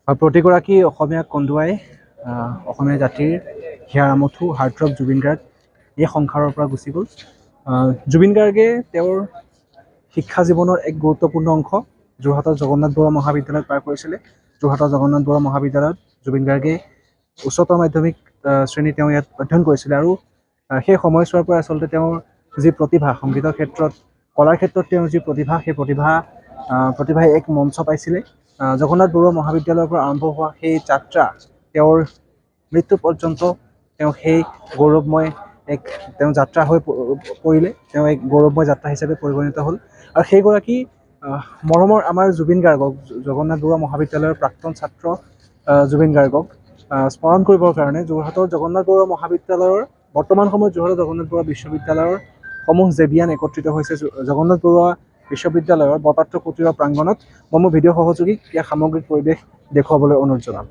প্ৰতিগৰাকী অসমীয়াক কন্দুৱাই অসমীয়া জাতিৰ হিয়াৰ আমঠু হাৰ্টথ্ৰব জুবিন গাৰ্গ এই সংসাৰৰ পৰা গুচি গ'ল। জুবিন গাৰ্গে তেওঁৰ শিক্ষা জীৱনৰ এক গুৰুত্বপূৰ্ণ অংশ যোৰহাটৰ জগন্নাথ বৰুৱা মহাবিদ্যালয়ত পাৰ কৰিছিলে। যোৰহাটৰ জগন্নাথ বৰুৱা মহাবিদ্যালয়ত জুবিন গাৰ্গে উচ্চতৰ মাধ্যমিক শ্ৰেণী তেওঁ ইয়াত অধ্যয়ন কৰিছিলে আৰু সেই সময়ছোৱাৰ পৰা আচলতে তেওঁৰ যি প্ৰতিভা সংগীতৰ ক্ষেত্ৰত কলাৰ ক্ষেত্ৰত তেওঁৰ যি প্ৰতিভা সেই প্ৰতিভাই এক মঞ্চ পাইছিলে। জগন্নাথ বৰুৱা মহাবিদ্যালয়ৰ পৰা আৰম্ভ হোৱা সেই যাত্ৰা তেওঁৰ মৃত্যু পৰ্যন্ত তেওঁ সেই গৌৰৱময় তেওঁ যাত্ৰা হৈ পৰিলে। তেওঁ এক গৌৰৱময় যাত্ৰা হিচাপে পৰিগণিত হ'ল আৰু সেইগৰাকী মৰমৰ আমাৰ জুবিন গাৰ্গক জগন্নাথ বৰুৱা মহাবিদ্যালয়ৰ প্ৰাক্তন ছাত্ৰ জুবিন গাৰ্গক স্মৰণ কৰিবৰ কাৰণে যোৰহাটৰ জগন্নাথ বৰুৱা মহাবিদ্যালয়ৰ বৰ্তমান সময়ত যোৰহাটৰ জগন্নাথ বৰুৱা বিশ্ববিদ্যালয়ৰ সমূহ জেবিয়ান একত্ৰিত হৈছে জগন্নাথ বৰুৱা বিশ্ববিদ্যালয়ৰ বৰপাত্ৰ কুটীৰৰ প্ৰাংগণত। মই মোৰ ভিডিঅ' সহযোগীক ইয়াৰ সামগ্ৰিক পৰিৱেশ দেখুৱাবলৈ অনুৰোধ জনাম।